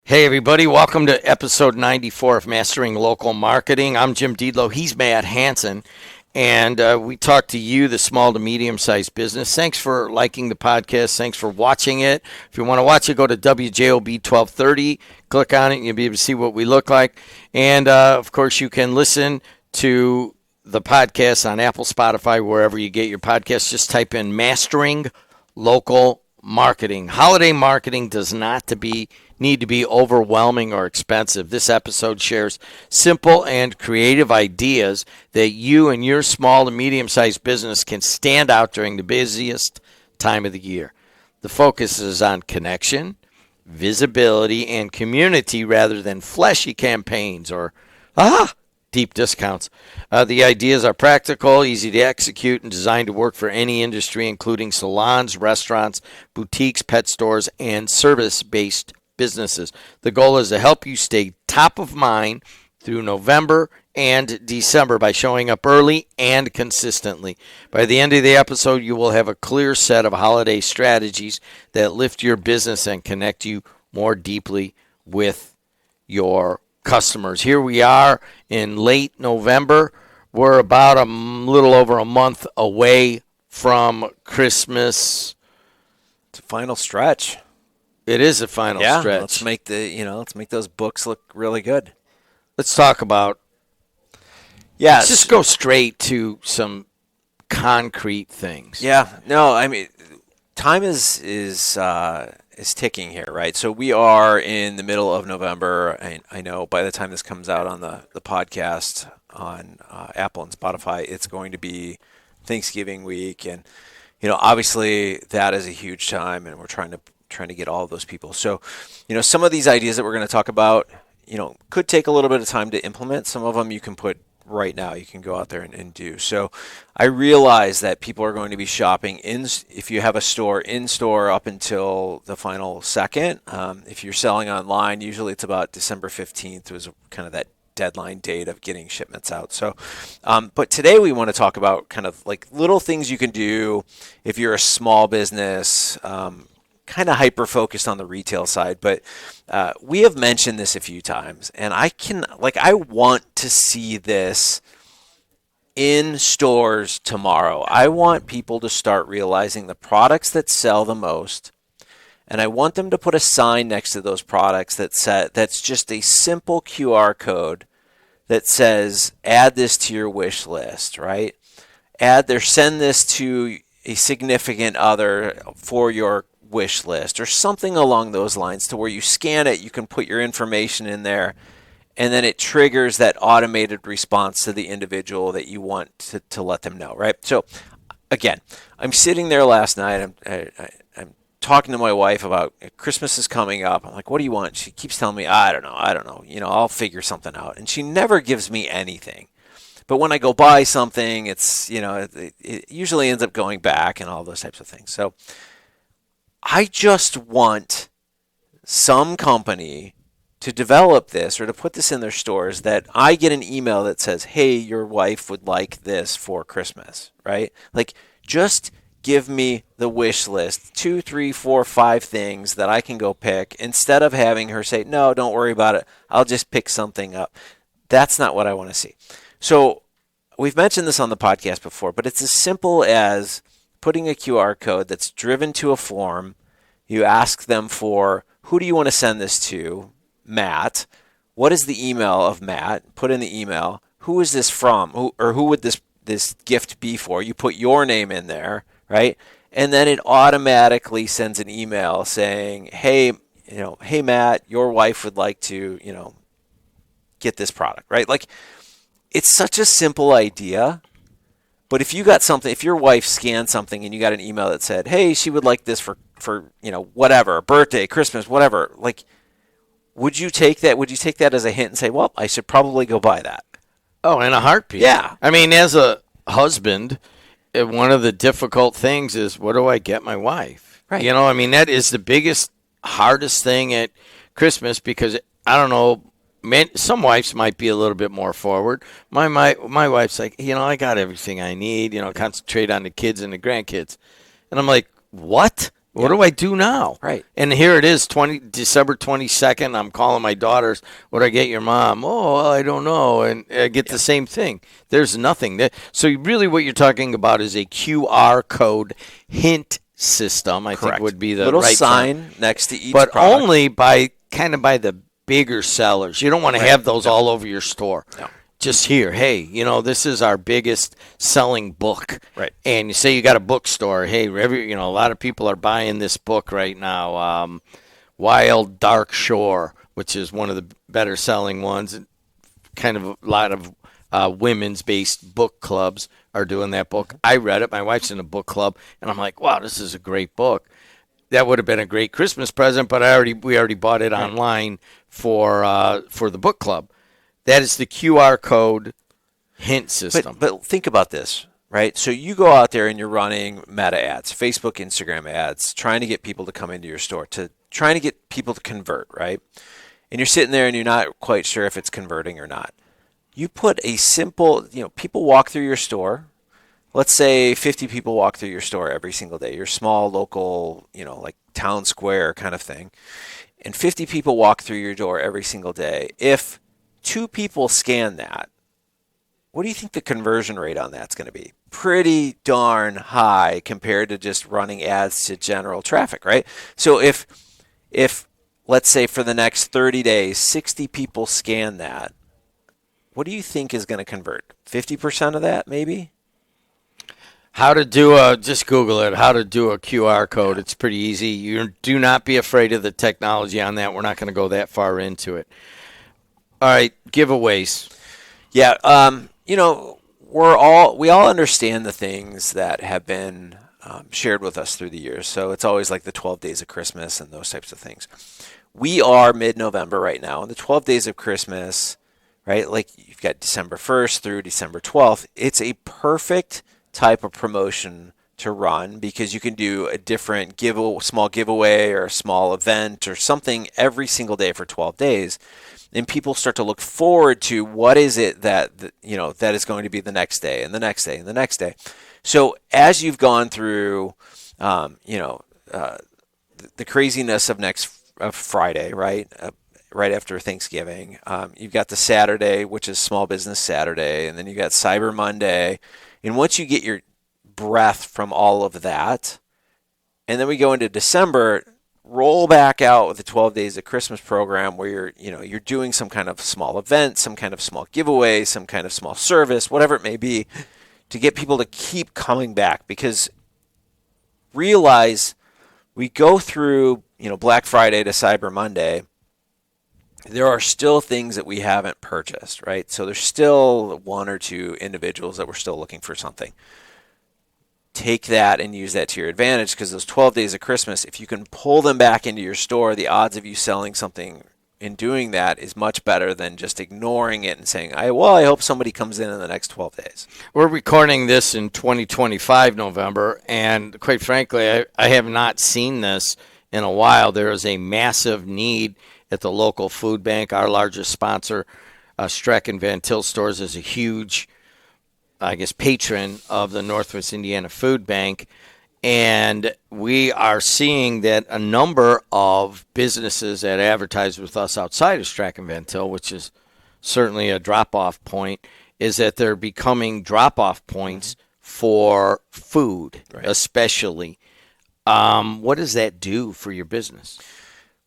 Hey, everybody. Welcome to episode 94 of Mastering Local Marketing. I'm Jim Diedlow. He's Matt Hansen. And we talk to you, the small to medium-sized business. Thanks for liking the podcast. Thanks for watching it. If you want to watch it, go to WJOB 1230. Click on it, and you'll be able to see what we look like. And, of course, you can listen to the podcast on Apple, Spotify, wherever you get your podcasts. Just type in Mastering Local Marketing. Holiday marketing does not need to be overwhelming or expensive. This episode shares simple and creative ideas that you and your small to medium-sized business can stand out during the busiest time of the year. The focus is on connection, visibility, and community rather than fleshy campaigns or deep discounts. The ideas are practical, easy to execute, and designed to work for any industry, including salons, restaurants, boutiques, pet stores, and service-based businesses. The goal is to help you stay top of mind through November and December by showing up early and consistently. By the end of the episode, you will have a clear set of holiday strategies that lift your business and connect you more deeply with your customers. Here we are in late November. We're about a little over a month away from Christmas. It's a final stretch. It is a final stretch. Let's make those books look really good. Let's talk about. Yeah, let's just go straight to some concrete things. Yeah, no, I mean, time is ticking here, right? So we are in the middle of November. I know by the time this comes out on the podcast on Apple and Spotify, it's going to be Thanksgiving week, and obviously that is a huge time, and we're trying to get all of those people. So, some of these ideas that we're going to talk about, could take a little bit of time to implement. Some of them you can put right now. You can go out there and do. So I realize that people are going to be shopping if you have a store in store up until the final second. If you're selling online, usually it's about December 15th was kind of that deadline date of getting shipments out. So, but today we want to talk about kind of like little things you can do if you're a small business, kind of hyper-focused on the retail side, but we have mentioned this a few times, and I want to see this in stores tomorrow. I want people to start realizing the products that sell the most, and I want them to put a sign next to those products that's just a simple QR code that says, add this to your wish list, right? Send this to a significant other for your wish list or something along those lines, to where you scan it, you can put your information in there, and then it triggers that automated response to the individual that you want to let them know, right? So again, I'm sitting there last night, I'm talking to my wife about Christmas is coming up. I'm like, what do you want? She keeps telling me, I don't know, I'll figure something out. And she never gives me anything. But when I go buy something, it's, it usually ends up going back and all those types of things. So I just want some company to develop this or to put this in their stores, that I get an email that says, hey, your wife would like this for Christmas, right? Like, just give me the wish list, 2, 3, 4, 5 things that I can go pick, instead of having her say, no, don't worry about it, I'll just pick something up. That's not what I want to see. So we've mentioned this on the podcast before, but it's as simple as putting a QR code that's driven to a form. You ask them for, who do you want to send this to? Matt. What is the email of Matt? Put in the email. Who is this from? Who would this gift be for? You put your name in there, right? And then it automatically sends an email saying, hey Matt, your wife would like to, get this product, right? Like, it's such a simple idea. But if your wife scanned something and you got an email that said, hey, she would like this for whatever, birthday, Christmas, whatever, like, would you take that? Would you take that as a hint and say, well, I should probably go buy that? Oh, in a heartbeat. Yeah. I mean, as a husband, one of the difficult things is, what do I get my wife? Right. That is the biggest, hardest thing at Christmas, because I don't know, some wives might be a little bit more forward. My wife's like, I got everything I need, concentrate on the kids and the grandkids. And I'm like, what? What do I do now? Right. And here it is, December 22nd. I'm calling my daughters. What do I get your mom? Oh, well, I don't know. And I get the same thing. There's nothing. So really what you're talking about is a QR code hint system, I think would be the little right sign term. next to each But product. only by the bigger sellers. You don't want to have those all over your store. No. Just here, hey, this is our biggest selling book. Right. And you say you got a bookstore. Hey, a lot of people are buying this book right now, Wild Dark Shore, which is one of the better selling ones. Kind of a lot of women's-based book clubs are doing that book. I read it. My wife's in a book club, and I'm like, wow, this is a great book. That would have been a great Christmas present, but we already bought it online for the book club. That is the QR code hint system. But think about this, right? So you go out there and you're running meta ads, Facebook, Instagram ads, trying to get people to come into your store, trying to get people to convert, right? And you're sitting there and you're not quite sure if it's converting or not. You put a simple, people walk through your store. Let's say 50 people walk through your store every single day, your small local, like town square kind of thing. And 50 people walk through your door every single day. If 2 people scan that, what do you think the conversion rate on that's going to be? Pretty darn high compared to just running ads to general traffic, right? So if let's say for the next 30 days, 60 people scan that, what do you think is going to convert? 50% of that, maybe? How to do just Google it, how to do a QR code. It's pretty easy. You do not be afraid of the technology on that. We're not going to go that far into it. All right, giveaways. Yeah, we all understand the things that have been shared with us through the years. So it's always like the 12 days of Christmas and those types of things. We are mid-November right now, and the 12 days of Christmas, right? Like you've got December 1st through December 12th. It's a perfect type of promotion to run because you can do a different small giveaway or a small event or something every single day for 12 days. And people start to look forward to what is it that that is going to be the next day and the next day and the next day. So as you've gone through, the craziness of Friday, right? Right after Thanksgiving, you've got the Saturday, which is Small Business Saturday, and then you got Cyber Monday. And once you get your breath from all of that, and then we go into December, roll back out with the 12 Days of Christmas program where you're doing some kind of small event, some kind of small giveaway, some kind of small service, whatever it may be, to get people to keep coming back. Because realize we go through Black Friday to Cyber Monday, there are still things that we haven't purchased, right? So there's still 1 or 2 individuals that we're still looking for something. Take that and use that to your advantage, because those 12 days of Christmas, if you can pull them back into your store, the odds of you selling something in doing that is much better than just ignoring it and saying, I hope somebody comes in the next 12 days. We're recording this in 2025 November, and quite frankly, I have not seen this in a while. There is a massive need at the local food bank. Our largest sponsor, Streck and Van Til Stores, is a huge patron of the Northwest Indiana Food Bank, and we are seeing that a number of businesses that advertise with us outside of Streck and Van Til, which is certainly a drop-off point, is that they're becoming drop-off points for food, especially. What does that do for your business?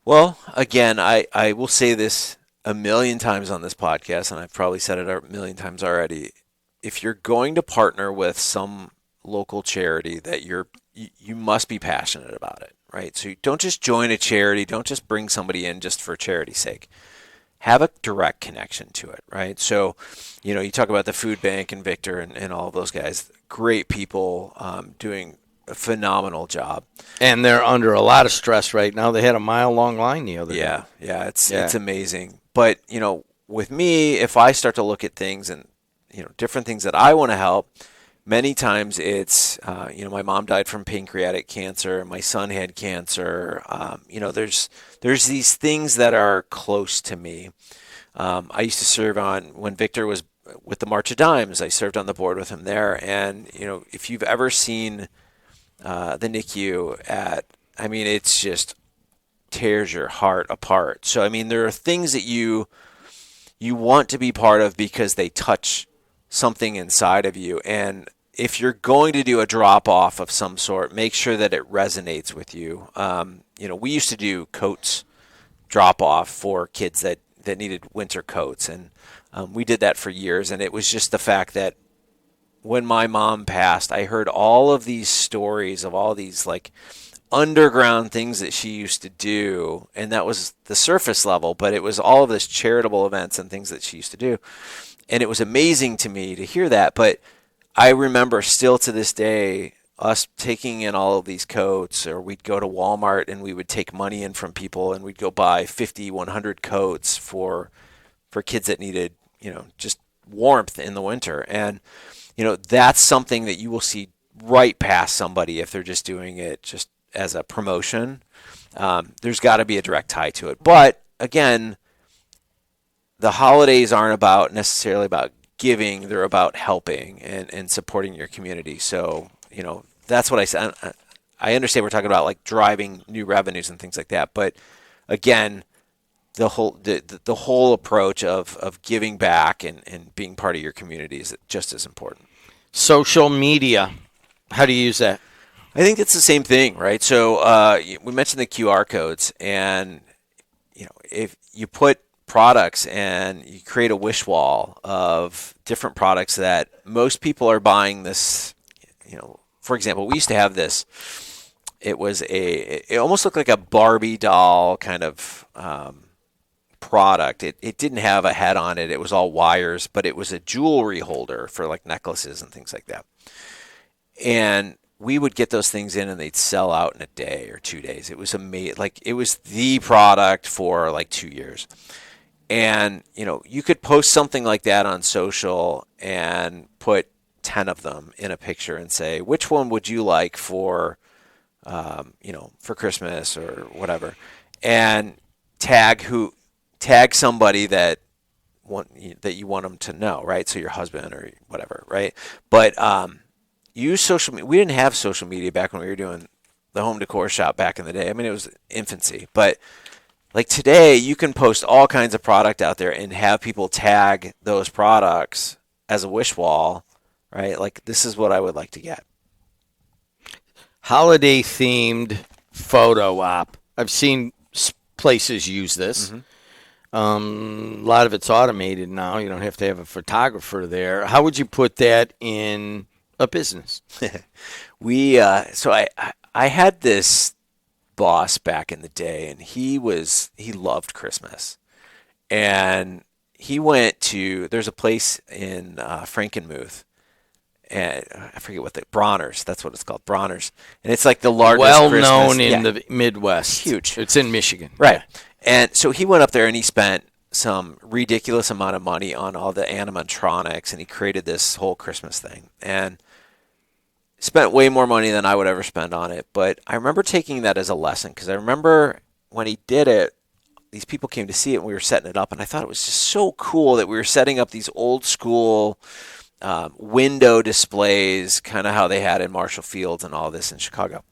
Well, again, I will say this a million times on this podcast, and I've probably said it a million times already. If you're going to partner with some local charity, that you must be passionate about it, right? So you don't just join a charity, don't just bring somebody in just for charity's sake. Have a direct connection to it, right? So, you talk about the food bank and Victor and all of those guys, great people, doing a phenomenal job. And they're under a lot of stress right now. They had a mile-long line the other day. Yeah, it's amazing. But, with me, if I start to look at things and different things that I want to help, many times it's, my mom died from pancreatic cancer. My son had cancer. There's these things that are close to me. I used to serve when Victor was with the March of Dimes, I served on the board with him there. And, if you've ever seen the NICU at I mean, it's just tears your heart apart. So, I mean, there are things that you want to be part of because they touch something inside of you. And if you're going to do a drop off of some sort, make sure that it resonates with you. We used to do coats drop off for kids that needed winter coats. And we did that for years. And it was just the fact that when my mom passed, I heard all of these stories of all these like underground things that she used to do. And that was the surface level, but it was all of this charitable events and things that she used to do. And it was amazing to me to hear that. But I remember still to this day us taking in all of these coats, or we'd go to Walmart and we would take money in from people and we'd go buy 50, 100 coats for kids that needed, just warmth in the winter. And, that's something that you will see right past somebody if they're just doing it just as a promotion. There's got to be a direct tie to it. But again, the holidays aren't necessarily about giving, they're about helping and supporting your community. So, that's what I said. I understand we're talking about like driving new revenues and things like that. But again, the whole approach of giving back and being part of your community is just as important. Social media, how do you use that? I think it's the same thing, right? So we mentioned the QR codes, and if you put products and you create a wish wall of different products that most people are buying this, for example, we used to have this. It almost looked like a Barbie doll kind of product. It didn't have a head on it. It was all wires, but it was a jewelry holder for like necklaces and things like that. And we would get those things in and they'd sell out in a day or 2 days. It was amazing. Like it was the product for like 2 years. And, you could post something like that on social and put 10 of them in a picture and say, which one would you like for Christmas or whatever, and tag somebody that you want them to know, right? So your husband or whatever, right? But use social media. We didn't have social media back when we were doing the home decor shop back in the day. I mean, it was infancy, but like today, you can post all kinds of product out there and have people tag those products as a wish wall, right? Like, this is what I would like to get. Holiday themed photo op. I've seen places use this. Mm-hmm. A lot of it's automated now. You don't have to have a photographer there. How would you put that in a business? So I had this boss back in the day, and he loved Christmas, and he went to, there's a place in Frankenmuth, and I forget what Bronner's, that's what it's called, Bronner's, and it's like the largest well Christmas, known in the Midwest. Huge. It's in Michigan, right? Yeah. And so he went up there and he spent some ridiculous amount of money on all the animatronics, and he created this whole Christmas thing, and spent way more money than I would ever spend on it. But I remember taking that as a lesson, because I remember when he did it, these people came to see it and we were setting it up, and I thought it was just so cool that we were setting up these old school window displays, kind of how they had in Marshall Fields and all this in Chicago.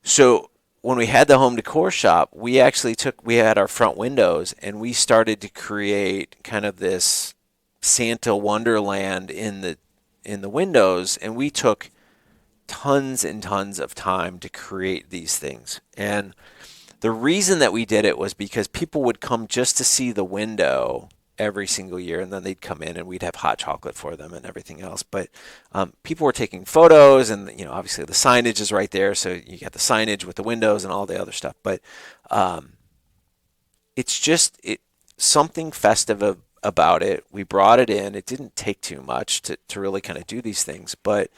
So when we had the home decor shop, we had our front windows and we started to create kind of this Santa Wonderland in the windows, and we took tons and tons of time to create these things. And the reason that we did it was because people would come just to see the window every single year, and then they'd come in and we'd have hot chocolate for them and everything else. But people were taking photos, and obviously the signage is right there, so you got the signage with the windows and all the other stuff. But it's something festive about it. We brought it in. It didn't take too much to really kind of do these things, but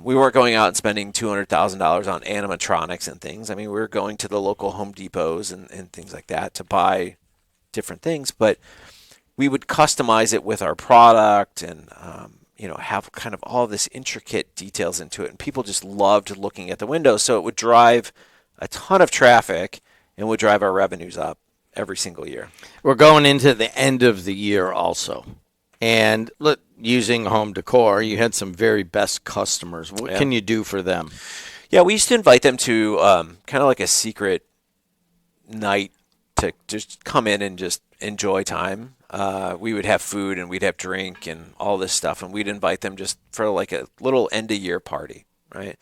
we weren't going out and spending $200,000 on animatronics and things. I mean, we were going to the local Home Depots and things like that to buy different things, but we would customize it with our product and have kind of all this intricate details into it, and people just loved looking at the windows. So it would drive a ton of traffic and would drive our revenues up every single year. We're going into the end of the year also. And using home decor, you had some very best customers. What can you do for them? Yeah, we used to invite them to kind of like a secret night to just come in and just enjoy time. We would have food and we'd have drink and all this stuff, and we'd invite them just for like a little end of year party, right?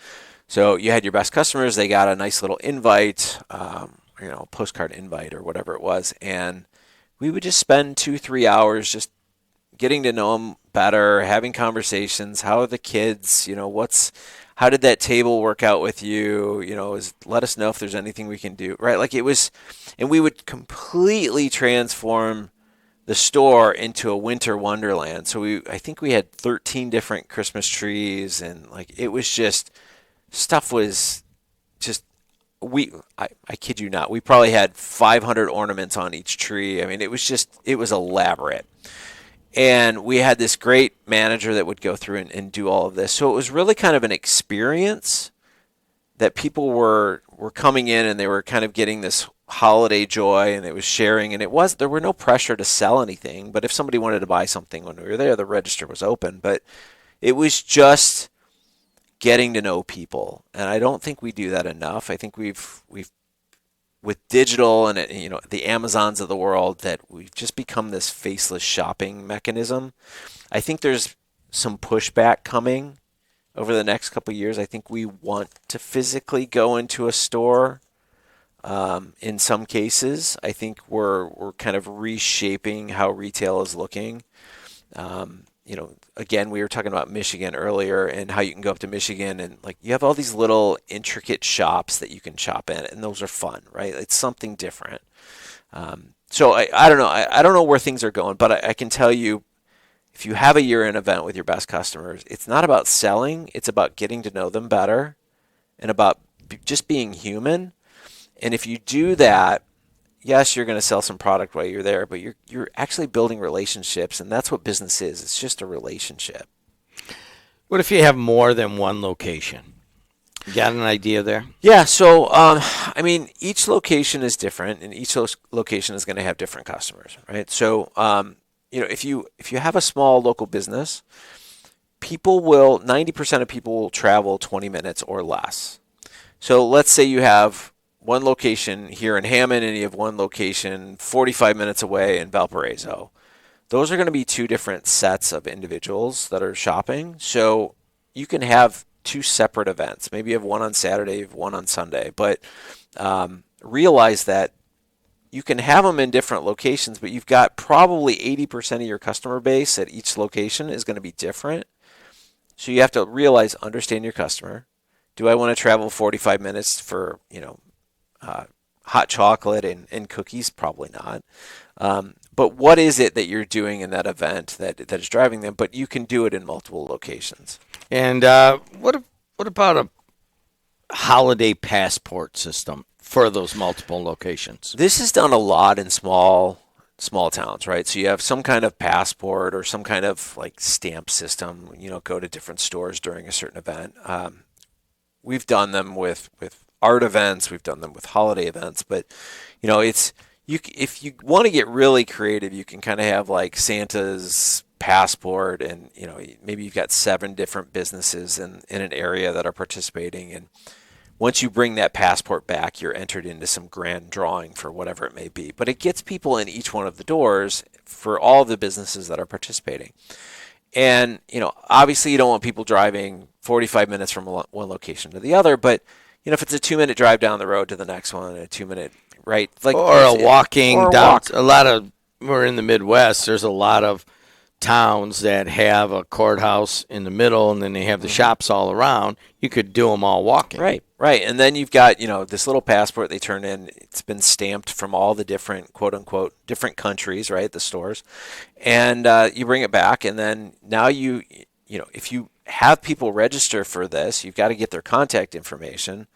So you had your best customers; they got a nice little invite, postcard invite or whatever it was, and we would just spend 2-3 hours just getting to know them better, having conversations. How are the kids? How did that table work out with you? Let us know if there's anything we can do, right? Like it was, and we would completely transform the store into a winter wonderland. So I think we had 13 different Christmas trees, and like it was just stuff was just I kid you not, we probably had 500 ornaments on each tree. I mean, it was elaborate. And we had this great manager that would go through and do all of this. So it was really kind of an experience that people were coming in and they were kind of getting this holiday joy, and it was sharing, and there were no pressure to sell anything. But if somebody wanted to buy something when we were there, the register was open. But it was just getting to know people. And I don't think we do that enough. I think we've with digital and the Amazons of the world, that we've just become this faceless shopping mechanism. I think there's some pushback coming over the next couple of years. I think we want to physically go into a store. In some cases, I think we're kind of reshaping how retail is looking. Again, we were talking about Michigan earlier and how you can go up to Michigan and like you have all these little intricate shops that you can shop in, and those are fun, right? It's something different. So I don't know. I don't know where things are going, but I can tell you, if you have a year-end event with your best customers, it's not about selling. It's about getting to know them better and about just being human. And if you do that, yes, you're going to sell some product while you're there, but you're actually building relationships, and that's what business is. It's just a relationship. What if you have more than one location? You got an idea there? Yeah, so each location is different, and each location is going to have different customers, right? So if you have a small local business, 90% of people will travel 20 minutes or less. So let's say you have one location here in Hammond and you have one location 45 minutes away in Valparaiso. Those are going to be two different sets of individuals that are shopping. So you can have two separate events. Maybe you have one on Saturday, you have one on Sunday. But realize that you can have them in different locations, but you've got probably 80% of your customer base at each location is going to be different. So you have to understand your customer. Do I want to travel 45 minutes for, hot chocolate and cookies? Probably not. But what is it that you're doing in that event that is driving them? But you can do it in multiple locations. And what about a holiday passport system for those multiple locations? This is done a lot in small towns, right? So you have some kind of passport or some kind of like stamp system, go to different stores during a certain event. We've done them with art events, we've done them with holiday events, but if you want to get really creative, you can kind of have like Santa's passport, and maybe you've got 7 different businesses in an area that are participating, and once you bring that passport back, you're entered into some grand drawing for whatever it may be. But it gets people in each one of the doors for all of the businesses that are participating. And obviously you don't want people driving 45 minutes from one location to the other, but if it's a 2-minute drive down the road to the next one, a 2-minute, right? We're in the Midwest. There's a lot of towns that have a courthouse in the middle, and then they have the shops all around. You could do them all walking. Right. And then you've got, this little passport they turn in. It's been stamped from all the different, quote unquote, different countries, right? The stores. And you bring it back, and then now if you have people register for this, you've got to get their contact information.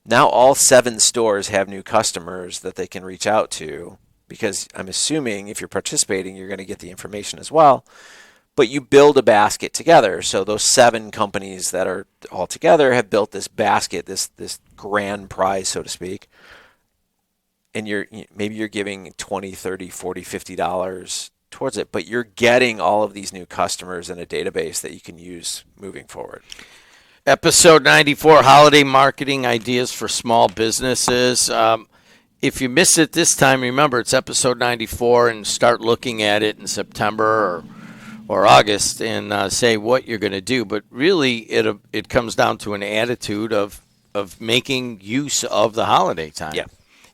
Now all 7 stores have new customers that they can reach out to, because I'm assuming if you're participating, you're going to get the information as well. But you build a basket together. So those 7 companies that are all together have built this basket, this grand prize, so to speak. And maybe you're giving $20, $30, $40, $50 towards it, but you're getting all of these new customers in a database that you can use moving forward. Episode 94, Holiday Marketing Ideas for Small Businesses. If you missed it this time, remember it's episode 94, and start looking at it in September or August and say what you're going to do. But really, it comes down to an attitude of making use of the holiday time. Yeah.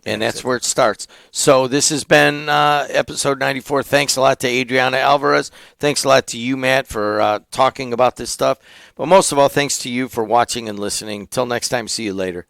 And that's where it starts. So this has been episode 94. Thanks a lot to Adriana Alvarez. Thanks a lot to you, Matt, for talking about this stuff. But most of all, thanks to you for watching and listening. Till next time, see you later.